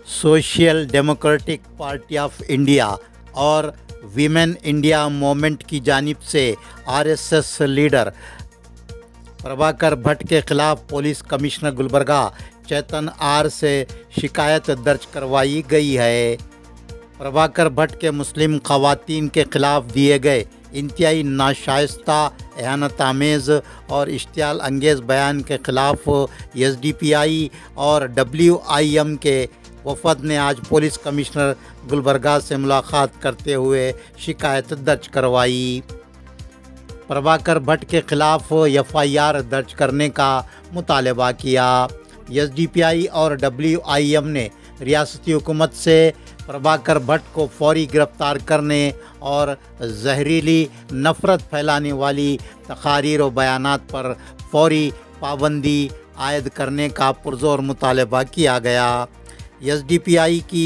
Social democratic party of India और women India movement की जानिब से आरएसएस लीडर प्रभाकर भट्ट के खिलाफ police commissioner Gulbarga Chetan R से शिकायत दर्ज करवाई गई है। प्रभाकर भट्ट के मुस्लिम ख़वातीन के ख़िलाफ़ दिए गए इंतहाई नाशाइस्ता, एहनत आमेज़ और इश्तियाल अंगेज़ बयान के ख़िलाफ़ एसडीपीआई और डब्ल्यूआईएम के वफद ने आज पुलिस कमिश्नर गुलबर्गा से मुलाकात करते हुए शिकायत दर्ज करवाई। प्रभाकर भट्ट के ख़िलाफ़ एफआईआर दर्ज करने का मुतालबा किया। एसडीपीआई और डब्ल्यूआईएम ने रियासती हुकूमत से प्रभाकर भट्ट को फौरी गिरफ़्तार करने और जहरीली नफ़रत फैलाने वाली तकारीर और बयानात पर फौरी पाबंदी आयद करने का पुरज़ोर मुतालबा किया गया। एसडीपीआई की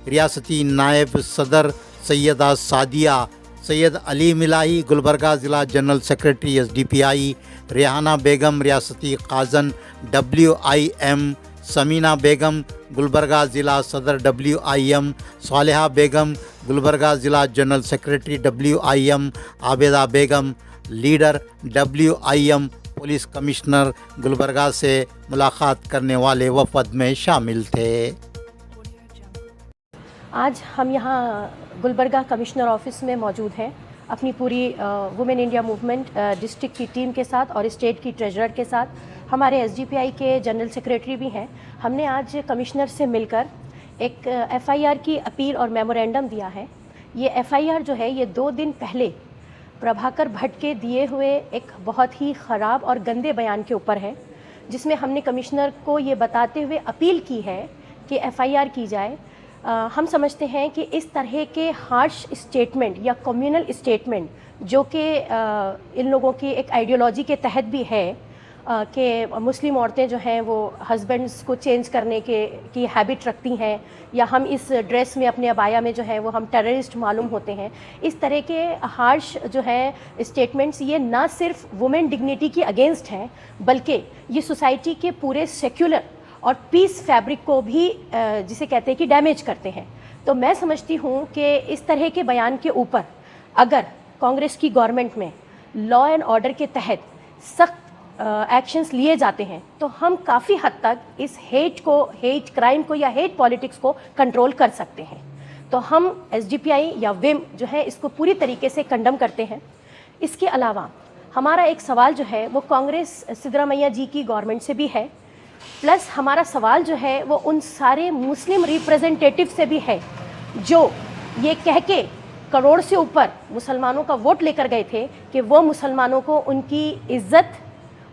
रियासती नायब सदर सैयदा सादिया सैयद अली मिलाही, गुलबर्गा ज़िला जनरल सेक्रेटरी एसडीपीआई रेहाना बेगम, रियासती काज़न डब्ल्यूआईएम समीना बेगम, गुलबर्गा ज़िला सदर डब्ल्यूआईएम सालेहा बेगम, गुलबर्गा ज़िला जनरल सेक्रेटरी डब्ल्यूआईएम आबेदा बेगम, लीडर डब्ल्यूआईएम पुलिस कमिश्नर गुलबर्गा से मुलाकात करने वाले वफद में शामिल थे। आज हम यहाँ गुलबर्गा कमिश्नर ऑफिस में मौजूद हैं अपनी पूरी वुमेन इंडिया मूवमेंट डिस्ट्रिक्ट की टीम के साथ और स्टेट की ट्रेजरर के साथ। हमारे एसडीपीआई के जनरल सेक्रेटरी भी हैं। हमने आज कमिश्नर से मिलकर एक एफआईआर की अपील और मेमोरेंडम दिया है। ये एफआईआर जो है ये 2 दिन पहले प्रभाकर भट्ट के दिए हुए एक बहुत ही ख़राब और गंदे बयान के ऊपर है, जिसमें हमने कमिश्नर को ये बताते हुए अपील की है कि एफआईआर की जाए। हम समझते हैं कि इस तरह के हार्श स्टेटमेंट या कम्युनल स्टेटमेंट जो कि इन लोगों की एक आइडियोलॉजी के तहत भी है कि मुस्लिम औरतें जो हैं वो हस्बैंड्स को चेंज करने की हैबिट रखती हैं, या हम इस ड्रेस में अपने अबाया में जो है वो हम टेररिस्ट मालूम होते हैं। इस तरह के हार्श जो है स्टेटमेंट्स ये ना सिर्फ वुमेन डिग्निटी की अगेंस्ट हैं, बल्कि ये सोसाइटी के पूरे सेक्युलर और पीस फैब्रिक को भी जिसे कहते हैं कि डैमेज करते हैं। तो मैं समझती हूँ कि इस तरह के बयान के ऊपर अगर कांग्रेस की गवर्नमेंट में लॉ एंड ऑर्डर के तहत सख्त एक्शंस लिए जाते हैं तो हम काफ़ी हद तक इस हेट क्राइम को या हेट पॉलिटिक्स को कंट्रोल कर सकते हैं। तो हम एसडीपीआई या विम जो है इसको पूरी तरीके से कंडम करते हैं। इसके अलावा हमारा एक सवाल जो है वो कांग्रेस सिद्धरामैया जी की गवर्नमेंट से भी है, प्लस हमारा सवाल जो है वो उन सारे मुस्लिम रिप्रेजेंटेटिव से भी है जो ये कह के करोड़ से ऊपर मुसलमानों का वोट लेकर गए थे कि वो मुसलमानों को उनकी इज्जत,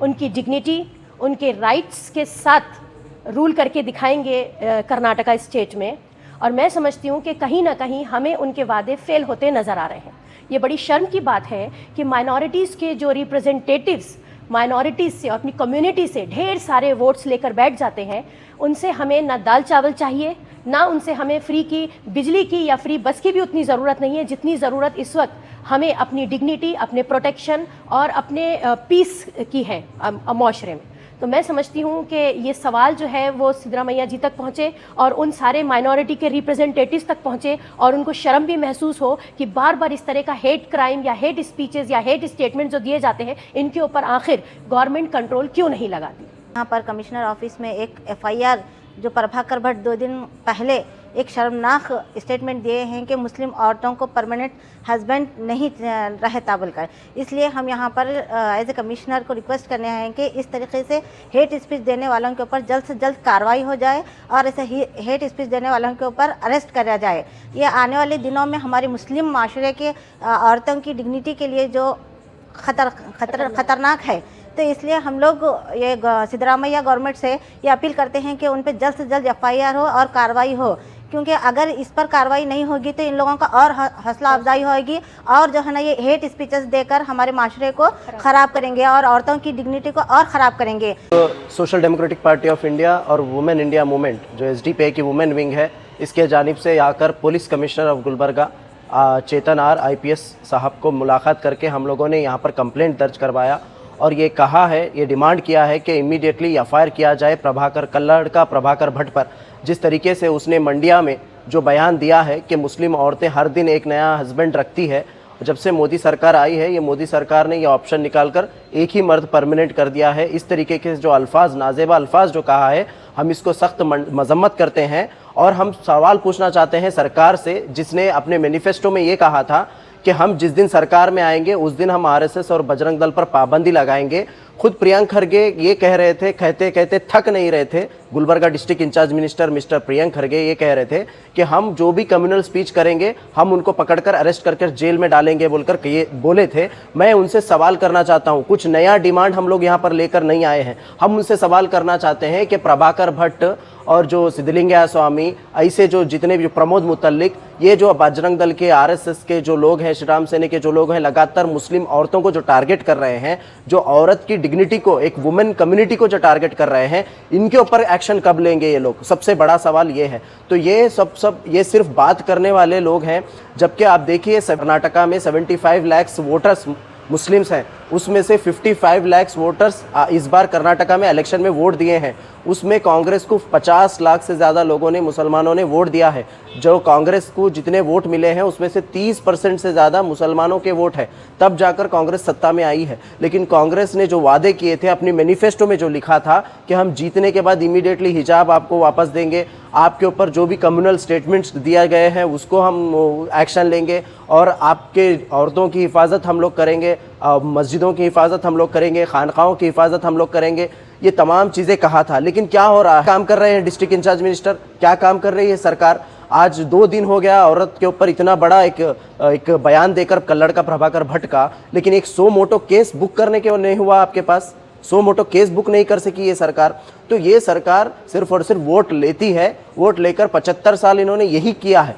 उनकी डिग्निटी, उनके राइट्स के साथ रूल करके दिखाएंगे कर्नाटका स्टेट में। और मैं समझती हूँ कि कहीं ना कहीं हमें उनके वादे फेल होते नज़र आ रहे हैं। ये बड़ी शर्म की बात है कि माइनॉरिटीज़ के जो रिप्रेजेंटेटिव्स माइनॉरिटीज़ से और अपनी कम्युनिटी से ढेर सारे वोट्स लेकर बैठ जाते हैं, उनसे हमें ना दाल चावल चाहिए, ना उनसे हमें फ्री की बिजली की या फ्री बस की भी उतनी ज़रूरत नहीं है जितनी ज़रूरत इस वक्त हमें अपनी डिग्निटी, अपने प्रोटेक्शन और अपने पीस की है माशरे में। तो मैं समझती हूँ कि ये सवाल जो है वो सिद्धरामैया जी तक पहुँचे और उन सारे माइनॉरिटी के रिप्रेजेंटेटिव्स तक पहुँचे और उनको शर्म भी महसूस हो कि बार बार इस तरह का हेट क्राइम या हेट स्पीचेस या हेट स्टेटमेंट जो दिए जाते हैं इनके ऊपर आखिर गवर्नमेंट कंट्रोल क्यों नहीं लगाती। यहाँ पर कमिश्नर ऑफिस में एक एफआईआर जो प्रभाकर भट्ट 2 दिन पहले एक शर्मनाक स्टेटमेंट दिए हैं कि मुस्लिम औरतों को परमानेंट हस्बैंड नहीं रहता बोलकर, इसलिए हम यहाँ पर एज ए कमिश्नर को रिक्वेस्ट करने आए हैं कि इस तरीके से हेट स्पीच देने वालों के ऊपर जल्द से जल्द कार्रवाई हो जाए और ऐसे हेट स्पीच देने वालों के ऊपर अरेस्ट करा जाए। ये आने वाले दिनों में हमारे मुस्लिम माशरे के औरतों की डिग्निटी के लिए जो खतरनाक है, तो इसलिए हम लोग ये सिद्धरामैया गवर्नमेंट से ये अपील करते हैं कि उन पर जल्द से जल्द एफआईआर हो और कार्रवाई हो, क्योंकि अगर इस पर कार्रवाई नहीं होगी तो इन लोगों का और हौसला अफजाई होगी और जो है ना ये हेट स्पीचेस देकर हमारे माशरे को ख़राब करेंगे और औरतों की डिग्निटी को और ख़राब करेंगे। तो social democratic party of India और वुमेन इंडिया मूवमेंट जो एसडीपीआई की वुमेन विंग है, इसके जानिब से आकर police commissioner of Gulbarga Chetan R IPS साहब को मुलाकात करके हम लोगों ने यहाँ पर कंप्लेंट दर्ज करवाया और ये कहा है, ये डिमांड किया है कि इमीडिएटली एफआईआर किया जाए प्रभाकर कल्लड़ का, प्रभाकर भट्ट पर। जिस तरीके से उसने मंडिया में जो बयान दिया है कि मुस्लिम औरतें हर दिन एक नया हस्बैंड रखती है, जब से मोदी सरकार आई है, ये मोदी सरकार ने ये ऑप्शन निकालकर एक ही मर्द परमानेंट कर दिया है। इस तरीके के जो अल्फाज, नाजेबा अल्फाज जो कहा है, हम इसको सख्त मजम्मत करते हैं। और हम सवाल पूछना चाहते हैं सरकार से, जिसने अपने मैनिफेस्टो में ये कहा था कि हम जिस दिन सरकार में आएंगे उस दिन हम आरएसएस और बजरंग दल पर पाबंदी लगाएंगे। खुद प्रियंक खरगे ये कह रहे थे, कहते कहते थक नहीं रहे थे। Gulbarga district incharge minister mister Priyank Kharge ये कह रहे थे कि हम जो भी कम्युनल स्पीच करेंगे हम उनको पकड़कर अरेस्ट करके जेल में डालेंगे बोलकर ये बोले थे। मैं उनसे सवाल करना चाहता हूँ, कुछ नया डिमांड हम लोग यहाँ पर लेकर नहीं आए हैं। हम उनसे सवाल करना चाहते हैं कि प्रभाकर भट्ट और जो सिद्धलिंगैया स्वामी, ऐसे जो जितने भी प्रमोद मुतल्लिक, ये जो बजरंग दल के, आरएसएस के जो लोग हैं, श्री राम सेना के जो लोग हैं, लगातार मुस्लिम औरतों को जो टारगेट कर रहे हैं, जो औरत की डिग्निटी को, एक वुमेन कम्युनिटी को जो टारगेट कर रहे हैं, इनके ऊपर एक्शन कब लेंगे ये लोग? सबसे बड़ा सवाल ये है। तो ये ये सिर्फ बात करने वाले लोग हैं, जबकि आप देखिए कर्नाटका में 75 लाख वोटर्स मुस्लिम्स हैं, उसमें से 55 लाख वोटर्स इस बार कर्नाटका में इलेक्शन में वोट दिए हैं। उसमें कांग्रेस को 50 लाख से ज़्यादा लोगों ने, मुसलमानों ने वोट दिया है। जो कांग्रेस को जितने वोट मिले हैं उसमें से 30% से ज़्यादा मुसलमानों के वोट है, तब जाकर कांग्रेस सत्ता में आई है। लेकिन कांग्रेस ने जो वादे किए थे, अपनी मैनिफेस्टो में जो लिखा था कि हम जीतने के बाद इमीडिएटली हिजाब आपको वापस देंगे, आपके ऊपर जो भी कम्युनल स्टेटमेंट्स दिया गए हैं उसको हम एक्शन लेंगे, और आपके औरतों की हिफाजत हम लोग करेंगे, मस्जिदों की हिफाजत हम लोग करेंगे, खानकाहों की हिफाजत हम लोग करेंगे, ये तमाम चीज़ें कहा था। लेकिन क्या हो रहा है? काम कर रहे हैं डिस्ट्रिक्ट इंचार्ज मिनिस्टर, क्या काम कर रही है सरकार? आज 2 दिन हो गया औरत के ऊपर इतना बड़ा एक बयान देकर कल्लड़ का, प्रभाकर भट्ट का, लेकिन एक सो मोटो केस बुक करने के नहीं हुआ आपके पास। सो मोटो केस बुक नहीं कर सकी ये सरकार। तो ये सरकार सिर्फ और सिर्फ वोट लेती है, वोट लेकर 75 साल इन्होंने यही किया है।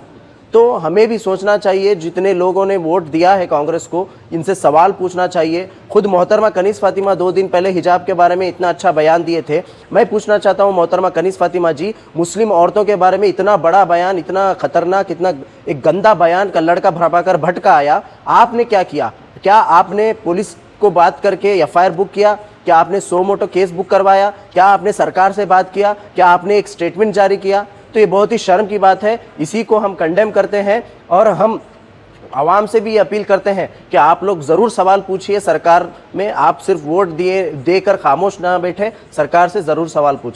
तो हमें भी सोचना चाहिए, जितने लोगों ने वोट दिया है कांग्रेस को, इनसे सवाल पूछना चाहिए। खुद मोहतरमा कनीज़ फातिमा 2 दिन पहले हिजाब के बारे में इतना अच्छा बयान दिए थे। मैं पूछना चाहता हूं मोहतरमा कनीज़ फातिमा जी, मुस्लिम औरतों के बारे में इतना बड़ा बयान, इतना खतरनाक, इतना एक गंदा बयान कल्लड़ का, प्रभाकर भट्ट का आया, आपने क्या किया? क्या आपने पुलिस को बात करके एफआईआर बुक किया? क्या आपने सो मोटो केस बुक करवाया? क्या आपने सरकार से बात किया? क्या आपने एक स्टेटमेंट जारी किया? तो ये बहुत ही शर्म की बात है। इसी को हम कंडेम करते हैं और हम आवाम से भी अपील करते हैं कि आप लोग ज़रूर सवाल पूछिए सरकार में। आप सिर्फ वोट देकर खामोश ना बैठे, सरकार से ज़रूर सवाल पूछें।